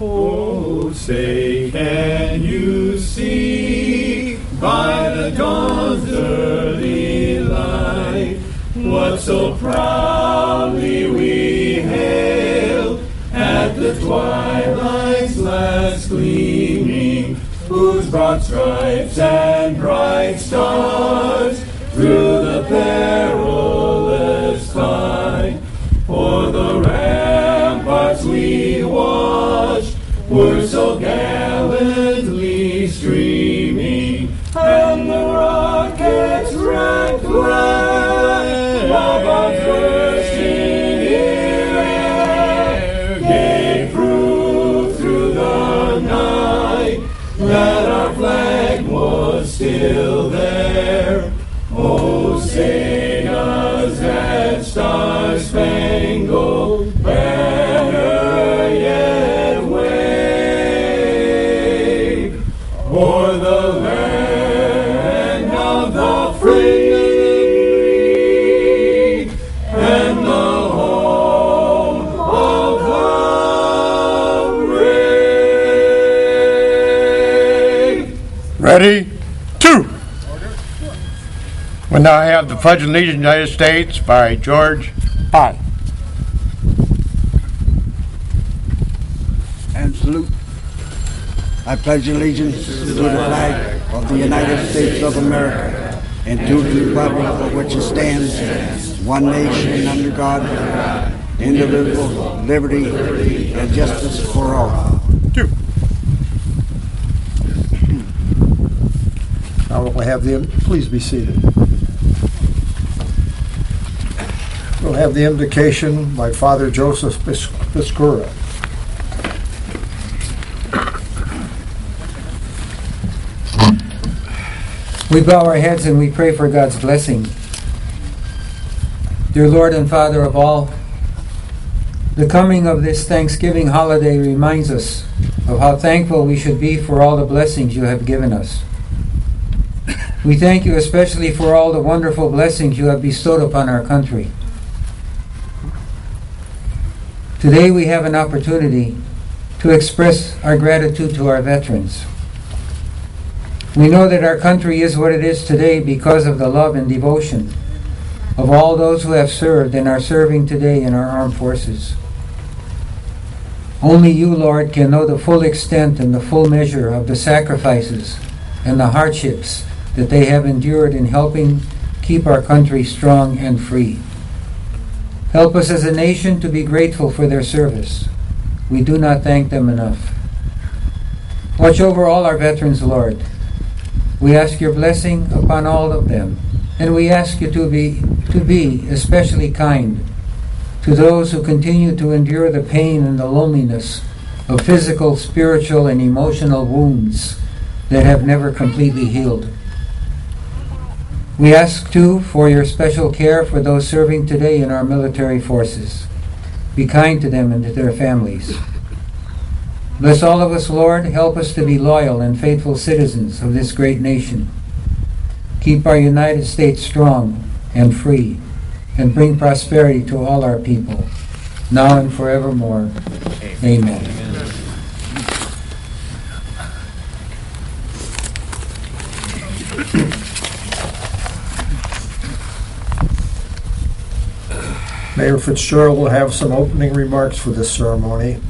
Oh, say, can you see by the dawn's early light what so proudly we hailed at the twilight's last gleaming, whose broad stripes and bright stars through the perilous fight o'er the ramparts we watched were so gallantly streaming, and the rocket's red flag above our bursting air gave proof through the night that our flag was still there. Oh, say does that star-spangled banner yet wave o'er the land of the free and the home of the brave? Ready? Two. We'll now have the Pledge of Allegiance to the United States by George Pye. And salute. I pledge allegiance to the flag of the United States of America and to the republic for which it stands, one nation under God, indivisible, liberty, and justice for all. Two. Now we'll have please be seated. We'll have the invocation by Father Joseph Biscura. We bow our heads and we pray for God's blessing. Dear Lord and Father of all, the coming of this Thanksgiving holiday reminds us of how thankful we should be for all the blessings you have given us. We thank you especially for all the wonderful blessings you have bestowed upon our country. Today we have an opportunity to express our gratitude to our veterans. We know that our country is what it is today because of the love and devotion of all those who have served and are serving today in our armed forces. Only you, Lord, can know the full extent and the full measure of the sacrifices and the hardships that they have endured in helping keep our country strong and free. Help us as a nation to be grateful for their service. We do not thank them enough. Watch over all our veterans, Lord. We ask your blessing upon all of them, and we ask you to be especially kind to those who continue to endure the pain and the loneliness of physical, spiritual, and emotional wounds that have never completely healed. We ask, too, for your special care for those serving today in our military forces. Be kind to them and to their families. Bless all of us, Lord. Help us to be loyal and faithful citizens of this great nation. Keep our United States strong and free, and bring prosperity to all our people, now and forevermore. Amen. Mayor Fitzgerald will have some opening remarks for this ceremony,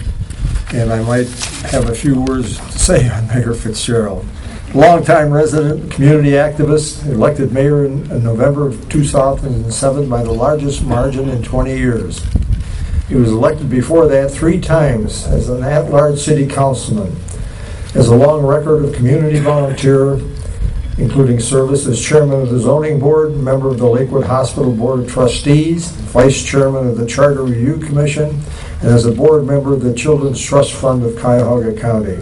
and I might have a few words to say on Mayor Fitzgerald. Longtime resident, community activist, elected mayor in November of 2007 by the largest margin in 20 years. He was elected before that 3 times as an at-large city councilman. Has a long record of community volunteer, including service as chairman of the zoning board, member of the Lakewood Hospital Board of Trustees, vice chairman of the Charter Review Commission, and as a board member of the Children's Trust Fund of Cuyahoga County.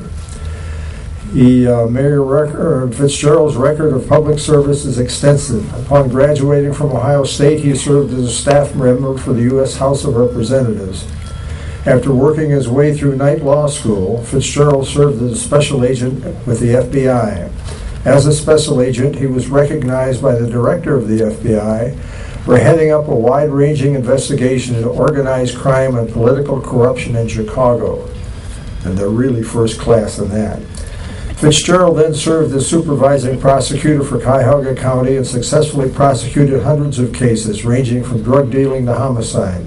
Mayor Fitzgerald's record of public service is extensive. Upon graduating from Ohio State, he served as a staff member for the U.S. House of Representatives. After working his way through night law school, Fitzgerald served as a special agent with the FBI. As a special agent, he was recognized by the director of the FBI for heading up a wide-ranging investigation into organized crime and political corruption in Chicago. and they're really first class in that. Fitzgerald then served as supervising prosecutor for Cuyahoga County and successfully prosecuted hundreds of cases ranging from drug dealing to homicide.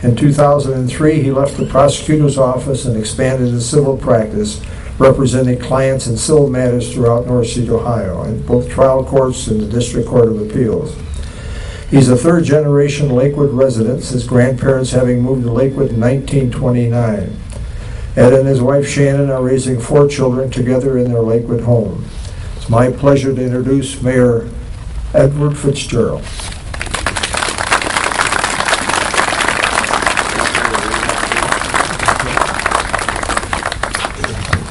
In 2003, he left the prosecutor's office and expanded his civil practice, representing clients in civil matters throughout North Street, Ohio, in both trial courts and the District Court of Appeals. He's a third-generation Lakewood resident, his grandparents having moved to Lakewood in 1929. Ed and his wife Shannon are raising 4 children together in their Lakewood home. It's my pleasure to introduce Mayor Edward Fitzgerald.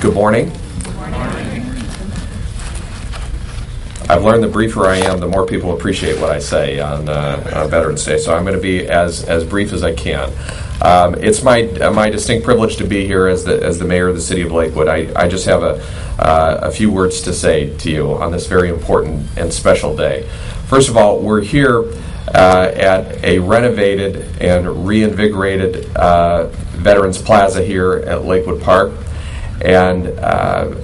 Good morning. I've learned the briefer I am, the more people appreciate what I say on Veterans Day, so I'm going to be as brief as I can. It's my distinct privilege to be here as the mayor of the city of Lakewood. I just have a few words to say to you on this very important and special day. First of all, we're here at a renovated and reinvigorated Veterans Plaza here at Lakewood Park. And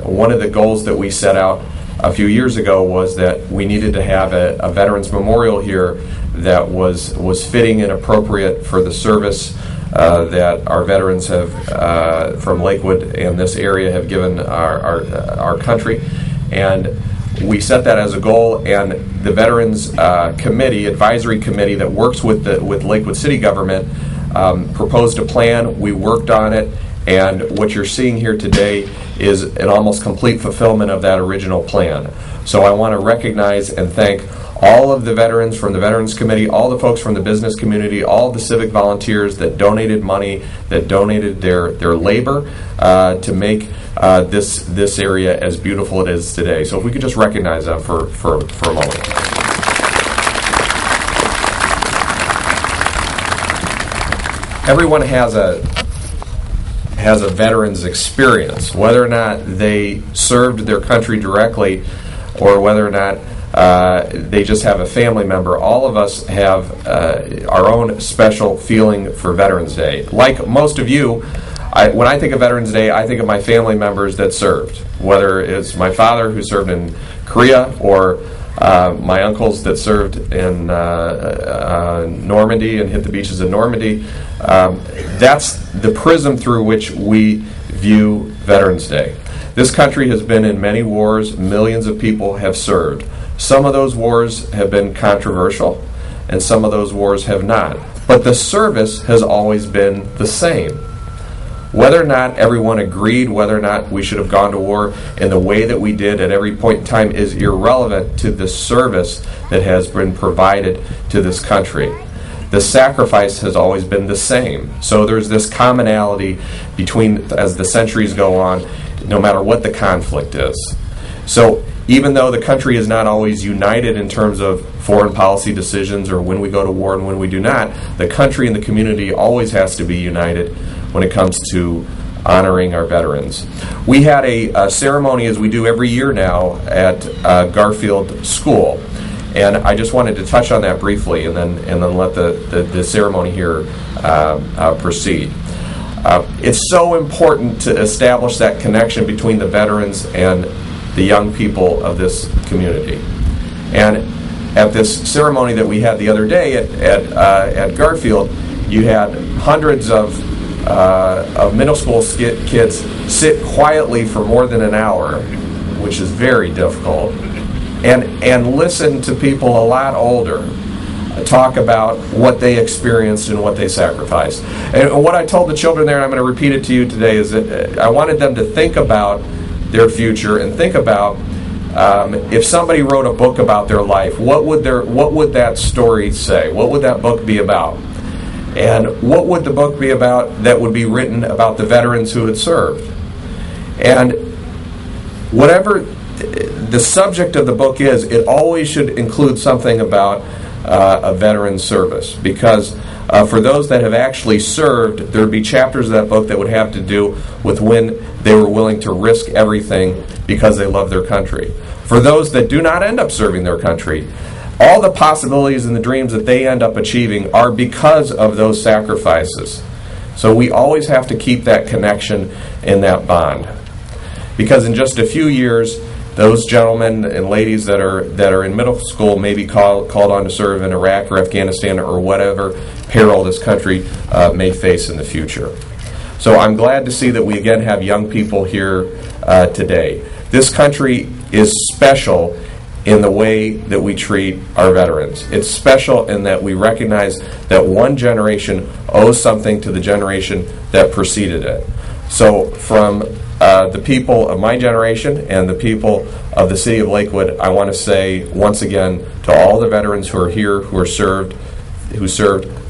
one of the goals that we set out a few years ago was that we needed to have a Veterans Memorial here that was fitting and appropriate for the service that our veterans have from Lakewood and this area have given our country. And we set that as a goal, and the Veterans Advisory Committee that works with Lakewood City Government proposed a plan. We worked on it. And what you're seeing here today is an almost complete fulfillment of that original plan. So I want to recognize and thank all of the veterans from the Veterans Committee, all the folks from the business community, all the civic volunteers that donated money, that donated their labor to make this area as beautiful as it is today. So if we could just recognize them for a moment. Everyone has a veteran's experience, whether or not they served their country directly or whether or not they just have a family member. All of us have our own special feeling for Veterans Day. Like most of you, when I think of Veterans Day, I think of my family members that served, whether it's my father who served in Korea or my uncles that served in Normandy and hit the beaches of Normandy. That's the prism through which we view Veterans Day. This country has been in many wars. Millions of people have served. Some of those wars have been controversial, and some of those wars have not. But the service has always been the same. Whether or not everyone agreed, whether or not we should have gone to war in the way that we did at every point in time is irrelevant to the service that has been provided to this country. The sacrifice has always been the same. So there's this commonality between, as the centuries go on, no matter what the conflict is. So even though the country is not always united in terms of foreign policy decisions or when we go to war and when we do not, the country and the community always has to be united when it comes to honoring our veterans. We had a ceremony, as we do every year now, at Garfield School. And I just wanted to touch on that briefly and then let the ceremony here proceed. It's so important to establish that connection between the veterans and the young people of this community. And at this ceremony that we had the other day at Garfield, you had hundreds of middle school kids sit quietly for more than an hour, which is very difficult, and listen to people a lot older talk about what they experienced and what they sacrificed. And what I told the children there, and I'm going to repeat it to you today, is that I wanted them to think about their future and think about if somebody wrote a book about their life, what would that story say? What would that book be about? And what would the book be about that would be written about the veterans who had served? And whatever the subject of the book is, it always should include something about a veteran's service, because for those that have actually served, there would be chapters of that book that would have to do with when they were willing to risk everything because they love their country. For those that do not end up serving their country, all the possibilities and the dreams that they end up achieving are because of those sacrifices. So we always have to keep that connection and that bond. Because in just a few years, those gentlemen and ladies that are in middle school may be called on to serve in Iraq or Afghanistan or whatever peril this country may face in the future. So I'm glad to see that we again have young people here today. This country is special in the way that we treat our veterans. It's special in that we recognize that one generation owes something to the generation that preceded it. So from the people of my generation and the people of the city of Lakewood, I want to say once again to all the veterans who are here, who served,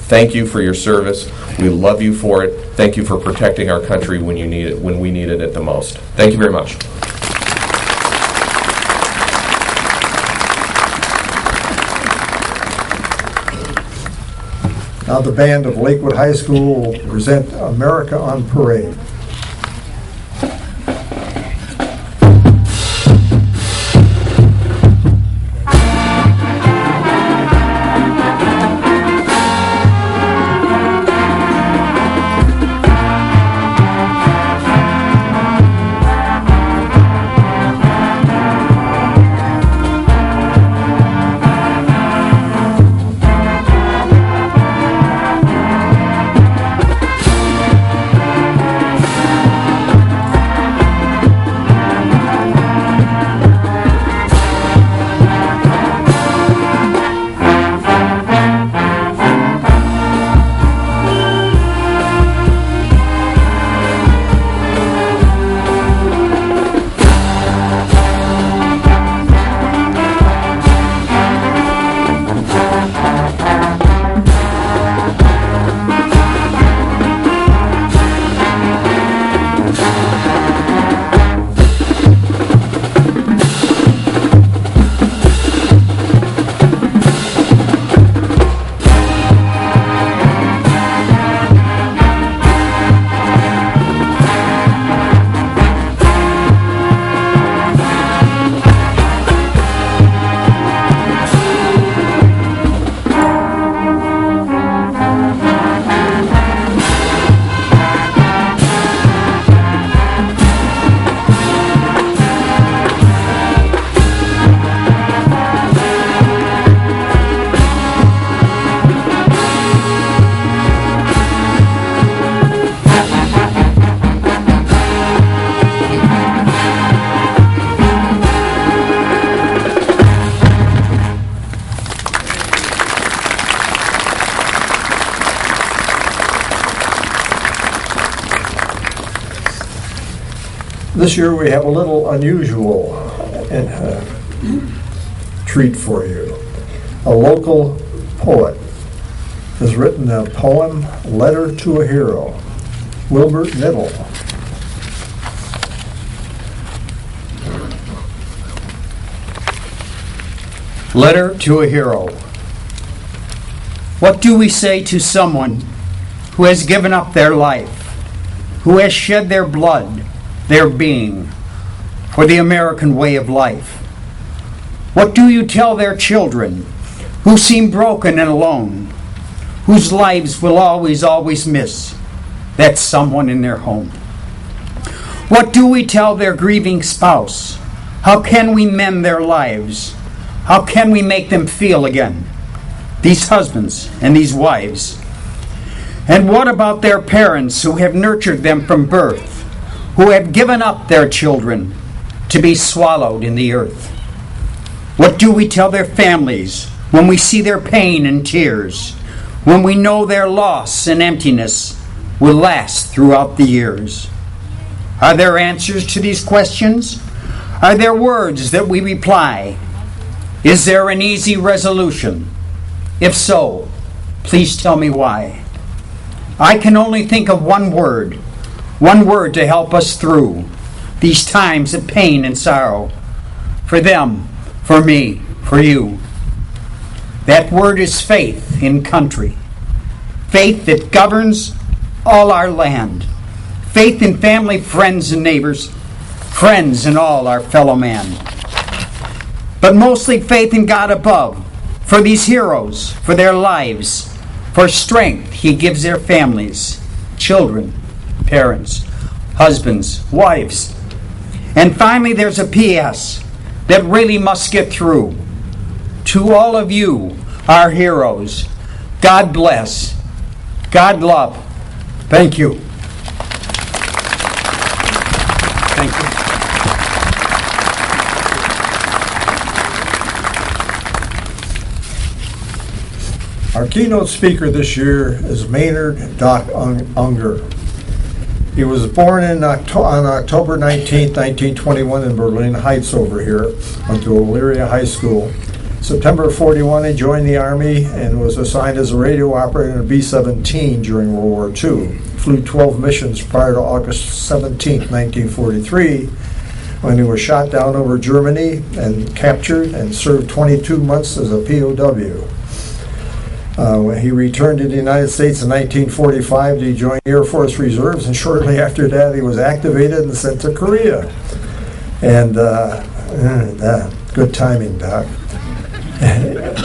thank you for your service. We love you for it. Thank you for protecting our country when we needed it the most. Thank you very much. Now the band of Lakewood High School will present America on Parade. This year we have a little unusual treat for you. A local poet has written a poem, Letter to a Hero, Wilbert Niddle. Letter to a Hero. What do we say to someone who has given up their life, who has shed their blood, their being, for the American way of life? What do you tell their children who seem broken and alone, whose lives will always miss that someone in their home? What do we tell their grieving spouse? How can we mend their lives? How can we make them feel again, these husbands and these wives? And what about their parents who have nurtured them from birth, who have given up their children to be swallowed in the earth? What do we tell their families when we see their pain and tears, when we know their loss and emptiness will last throughout the years? Are there answers to these questions? Are there words that we reply? Is there an easy resolution? If so, please tell me why. I can only think of one word to help us through these times of pain and sorrow. For them, for me, for you. That word is faith in country. Faith that governs all our land. Faith in family, friends, and neighbors. Friends in all our fellow man. But mostly faith in God above. For these heroes, for their lives. For strength He gives their families. children, parents, husbands, wives. And finally, there's a P.S. that really must get through. To all of you, our heroes, God bless, God love. Thank you. Thank you. Our keynote speaker this year is Maynard Doc Unger. He was born on October 19, 1921 in Berlin Heights over here, went to Elyria High School. September 41, he joined the Army and was assigned as a radio operator in a B-17 during World War II. Flew 12 missions prior to August 17, 1943, when he was shot down over Germany and captured and served 22 months as a POW. When he returned to the United States in 1945, he joined Air Force Reserves, and shortly after that he was activated and sent to Korea. And good timing, Doc.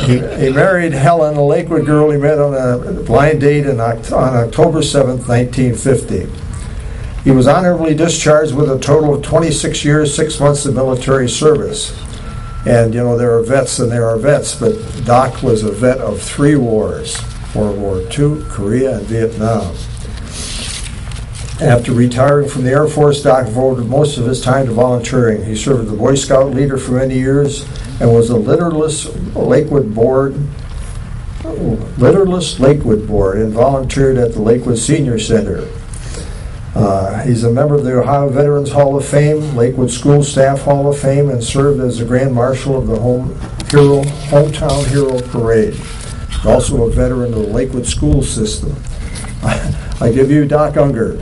He married Helen, a Lakewood girl he met on a blind date on October 7th, 1950. He was honorably discharged with a total of 26 years, 6 months of military service. And, you know, there are vets and there are vets, but Doc was a vet of 3 wars, World War II, Korea, and Vietnam. After retiring from the Air Force, Doc devoted most of his time to volunteering. He served as the Boy Scout leader for many years and was a leaderless Lakewood board and volunteered at the Lakewood Senior Center. He's a member of the Ohio Veterans Hall of Fame, Lakewood School Staff Hall of Fame, and served as the Grand Marshal of the Hometown Hero Parade. He's also a veteran of the Lakewood school system. I give you Doc Unger.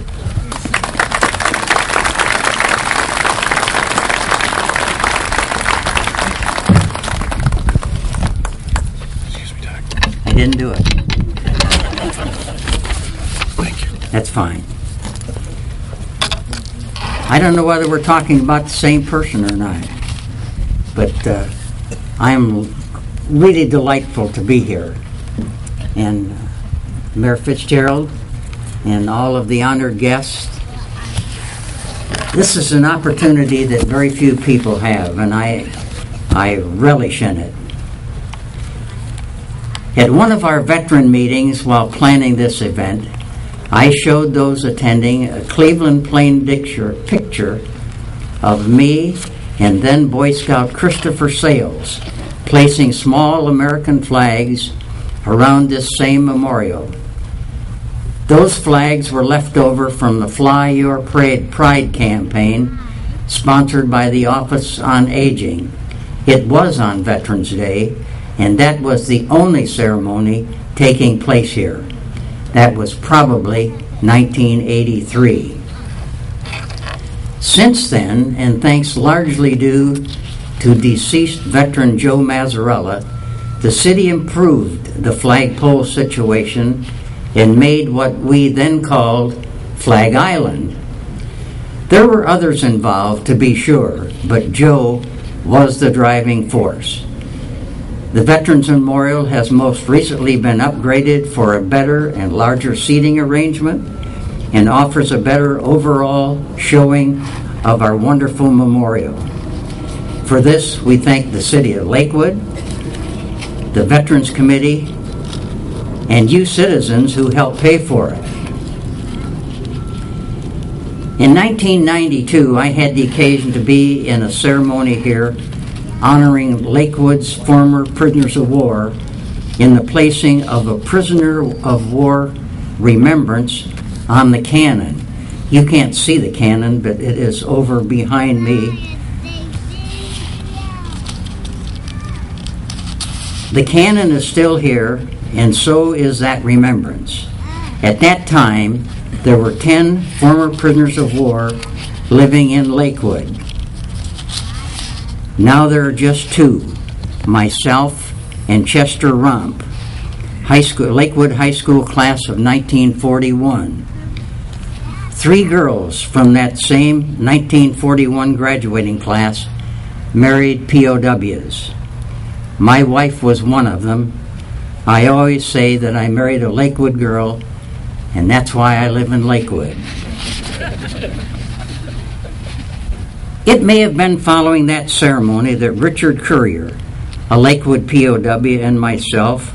I didn't do it. Thank you. That's fine. I don't know whether we're talking about the same person or not, but I'm really delightful to be here. And Mayor Fitzgerald and all of the honored guests, this is an opportunity that very few people have, and I relish in it. At one of our veteran meetings while planning this event, I showed those attending a Cleveland Plain picture of me and then Boy Scout Christopher Sales placing small American flags around this same memorial. Those flags were left over from the Fly Your Pride campaign sponsored by the Office on Aging. It was on Veterans Day, and that was the only ceremony taking place here. That was probably 1983. Since then, and thanks largely due to deceased veteran Joe Mazzarella, the city improved the flagpole situation and made what we then called Flag Island. There were others involved, to be sure, but Joe was the driving force. The Veterans Memorial has most recently been upgraded for a better and larger seating arrangement and offers a better overall showing of our wonderful memorial. For this, we thank the City of Lakewood, the Veterans Committee, and you citizens who helped pay for it. In 1992, I had the occasion to be in a ceremony here honoring Lakewood's former prisoners of war in the placing of a prisoner of war remembrance on the cannon. You can't see the cannon, but it is over behind me. The cannon is still here, and so is that remembrance. At that time, there were 10 former prisoners of war living in Lakewood. Now there are just 2, myself and Chester Rump, Lakewood High School class of 1941. 3 girls from that same 1941 graduating class married POWs. My wife was one of them. I always say that I married a Lakewood girl and that's why I live in Lakewood. It may have been following that ceremony that Richard Courier, a Lakewood POW, and myself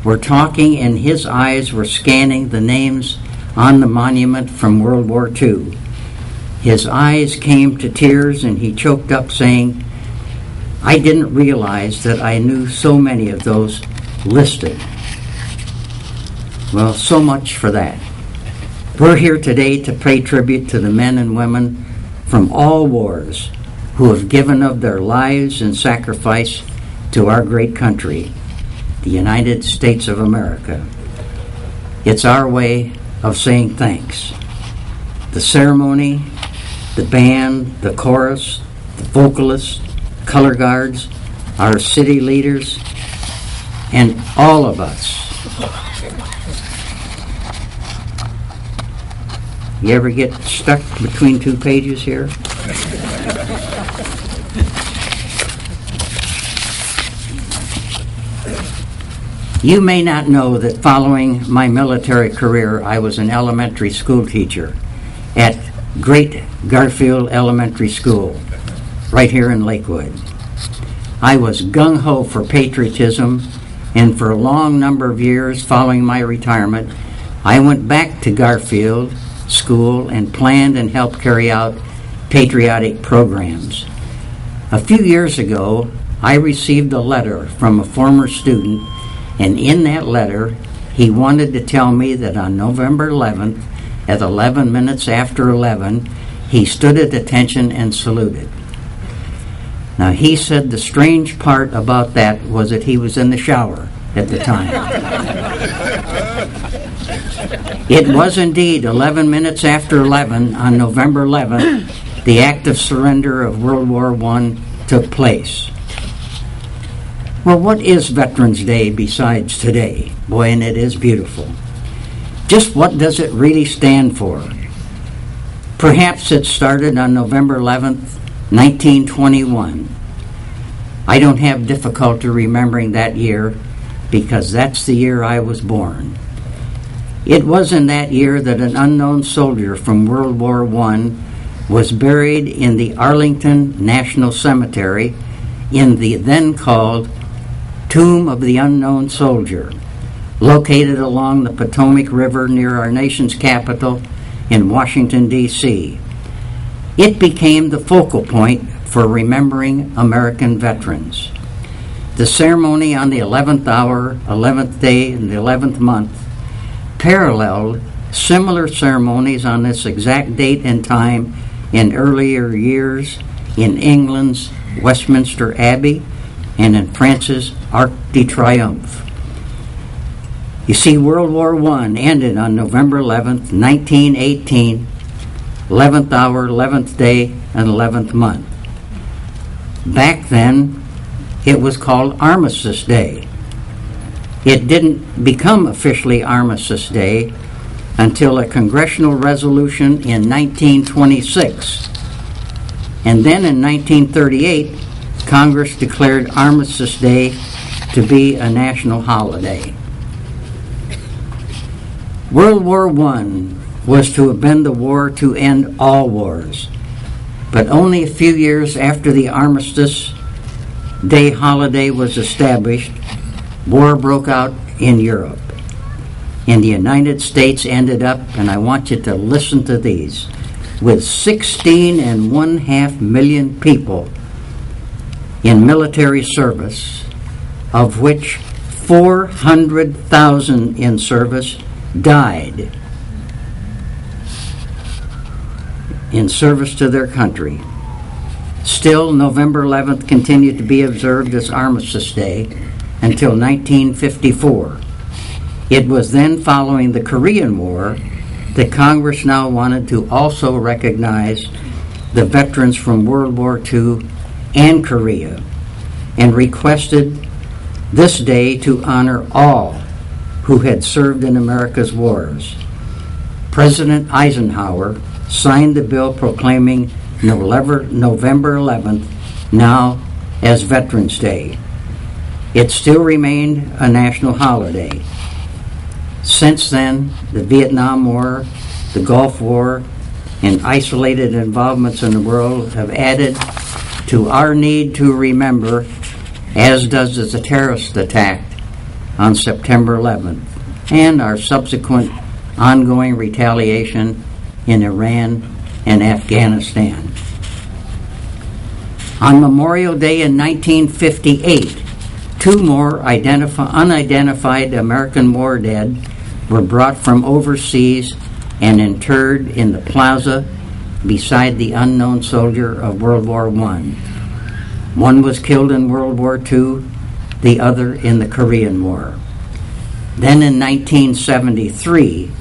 were talking, and his eyes were scanning the names on the monument from World War II. His eyes came to tears, and he choked up saying, "I didn't realize that I knew so many of those listed." Well, so much for that. We're here today to pay tribute to the men and women from all wars who have given of their lives and sacrifice to our great country, the United States of America. It's our way of saying thanks. The ceremony, the band, the chorus, the vocalists, color guards, our city leaders, and all of us. You ever get stuck between two pages here? You may not know that following my military career, I was an elementary school teacher at Great Garfield Elementary School, right here in Lakewood. I was gung-ho for patriotism, and for a long number of years following my retirement, I went back to Garfield School and planned and helped carry out patriotic programs. A few years ago, I received a letter from a former student, and in that letter, he wanted to tell me that on November 11th, at 11 minutes after 11, he stood at attention and saluted. Now, he said the strange part about that was that he was in the shower at the time. It was indeed 11 minutes after 11 on November 11th, the act of surrender of World War I took place. Well, what is Veterans Day besides today? Boy, and it is beautiful. Just what does it really stand for? Perhaps it started on November 11th, 1921. I don't have difficulty remembering that year because that's the year I was born. It was in that year that an unknown soldier from World War I was buried in the Arlington National Cemetery in the then called Tomb of the Unknown Soldier, located along the Potomac River near our nation's capital in Washington, D.C. It became the focal point for remembering American veterans. The ceremony on the 11th hour, 11th day, and the 11th month paralleled similar ceremonies on this exact date and time in earlier years in England's Westminster Abbey and in France's Arc de Triomphe. You see, World War I ended on November 11th, 1918, 11th hour, 11th day, and 11th month. Back then, it was called Armistice Day. It didn't become officially Armistice Day until a congressional resolution in 1926. And then in 1938, Congress declared Armistice Day to be a national holiday. World War I was to have been the war to end all wars, but only a few years after the Armistice Day holiday was established, war broke out in Europe. And the United States ended up, and I want you to listen to these, with 16.5 million people in military service, of which 400,000 in service died in service to their country. Still, November 11th continued to be observed as Armistice Day until 1954. It was then, following the Korean War, that Congress now wanted to also recognize the veterans from World War II and Korea, and requested this day to honor all who had served in America's wars. President Eisenhower signed the bill proclaiming November 11th now as Veterans Day. It still remained a national holiday. Since then, the Vietnam War, the Gulf War, and isolated involvements in the world have added to our need to remember, as does the terrorist attack on September 11th and our subsequent ongoing retaliation in Iran and Afghanistan. On Memorial Day in 1958, 2 more unidentified American war dead were brought from overseas and interred in the plaza beside the unknown soldier of World War I. One was killed in World War II, the other in the Korean War. Then in 1973,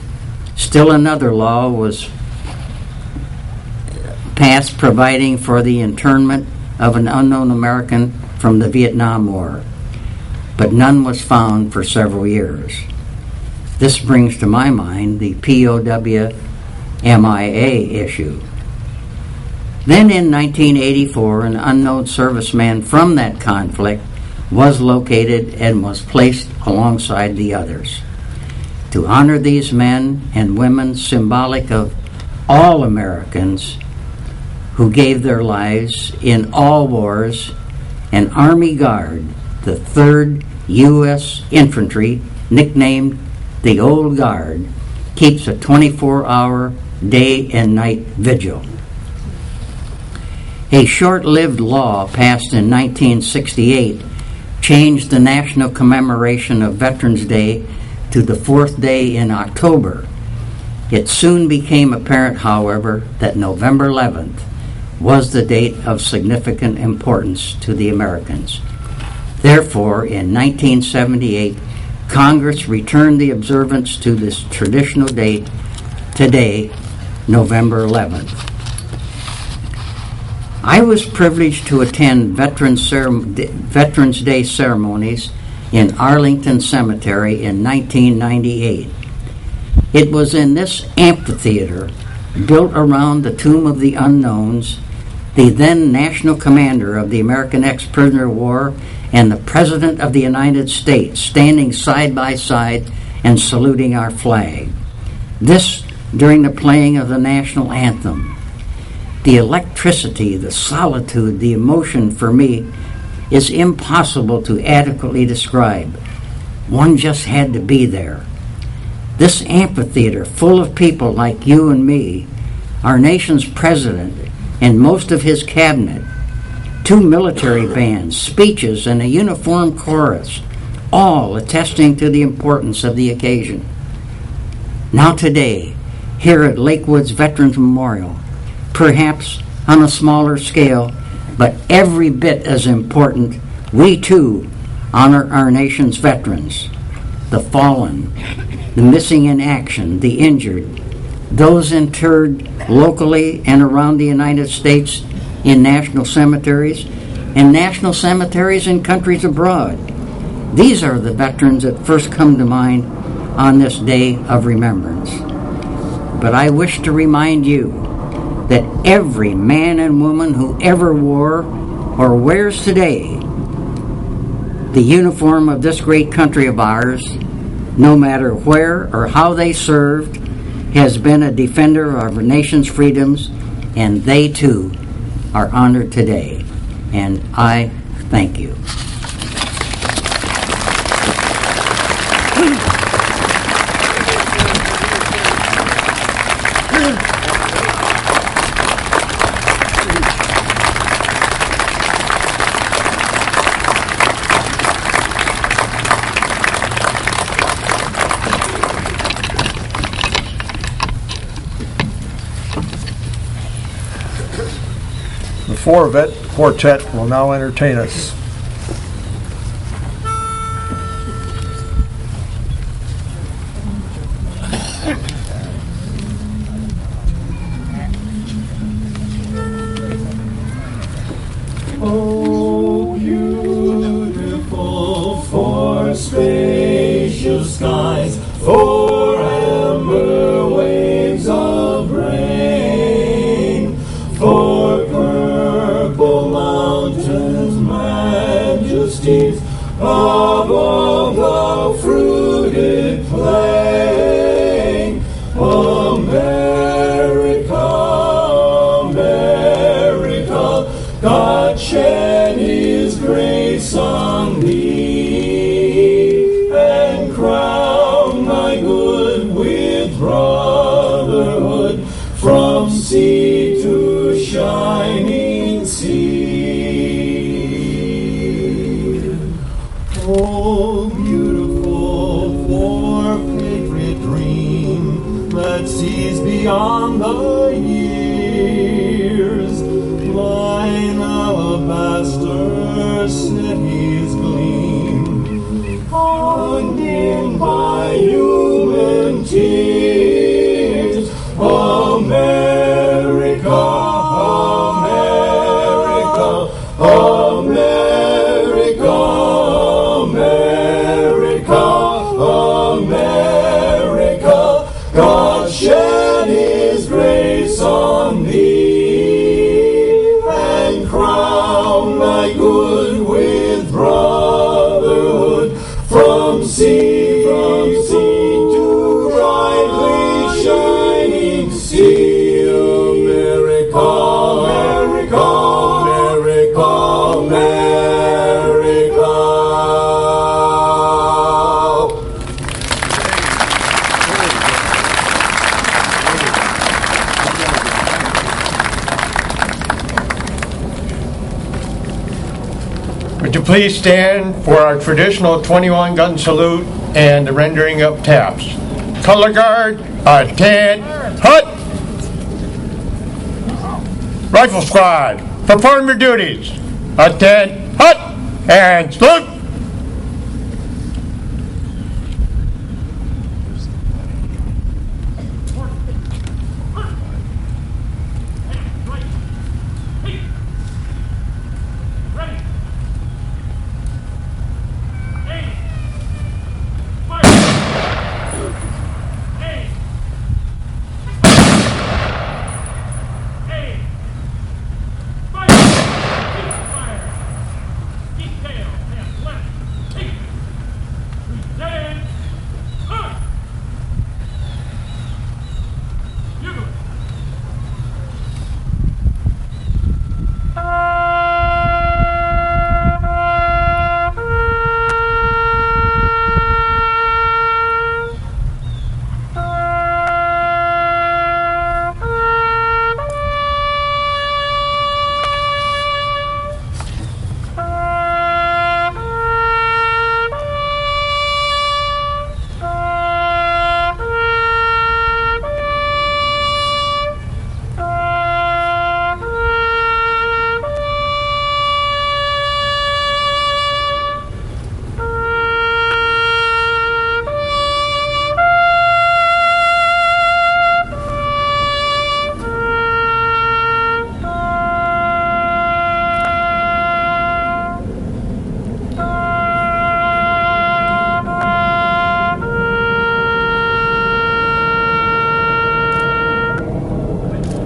still another law was passed providing for the internment of an unknown American from the Vietnam War, but none was found for several years. This brings to my mind the POW MIA issue. Then in 1984, an unknown serviceman from that conflict was located and was placed alongside the others. To honor these men and women, symbolic of all Americans who gave their lives in all wars, an Army Guard, the 3rd U.S. Infantry, nicknamed the Old Guard, keeps a 24-hour day and night vigil. A short-lived law passed in 1968 changed the national commemoration of Veterans Day to the 4th day in October. It soon became apparent, however, that November 11th was the date of significant importance to the Americans. Therefore, in 1978, Congress returned the observance to this traditional date today, November 11th. I was privileged to attend Veterans Day ceremonies in Arlington Cemetery in 1998. It was in this amphitheater, built around the Tomb of the Unknowns, the then national commander of the American ex-prisoner of war and the President of the United States standing side by side and saluting our flag. This during the playing of the national anthem. The electricity, the solitude, the emotion for me is impossible to adequately describe. One just had to be there. This amphitheater full of people like you and me, our nation's president and most of his cabinet, 2 military bands, speeches, and a uniformed chorus, all attesting to the importance of the occasion. Now today, here at Lakewood's Veterans Memorial, perhaps on a smaller scale, but every bit as important, we too honor our nation's veterans, the fallen, the missing in action, the injured, those interred locally and around the United States in national cemeteries, and national cemeteries in countries abroad. These are the veterans that first come to mind on this day of remembrance. But I wish to remind you that every man and woman who ever wore or wears today the uniform of this great country of ours, no matter where or how they served, has been a defender of our nation's freedoms, and they too are honored today. And I thank you. The 4-Vet Quartet will now entertain us. Oh, beautiful for spacious skies, for amber waves of rain, for purple mountains, from sea to shining sea. Oh, beautiful for patriot dream that sees beyond the years. Line alabaster cities gleam, undimmed by human tears. America, America, America, America, America. God shed His grace on thee and crown thy good with brotherhood from sea to brightly shining sea. America, America, America, America. Would you please stand for our traditional 21-gun salute and the rendering of taps. Color guard, attend, hut! Rifle squad, perform your duties. Attend, hut, and salute!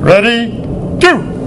Ready, go!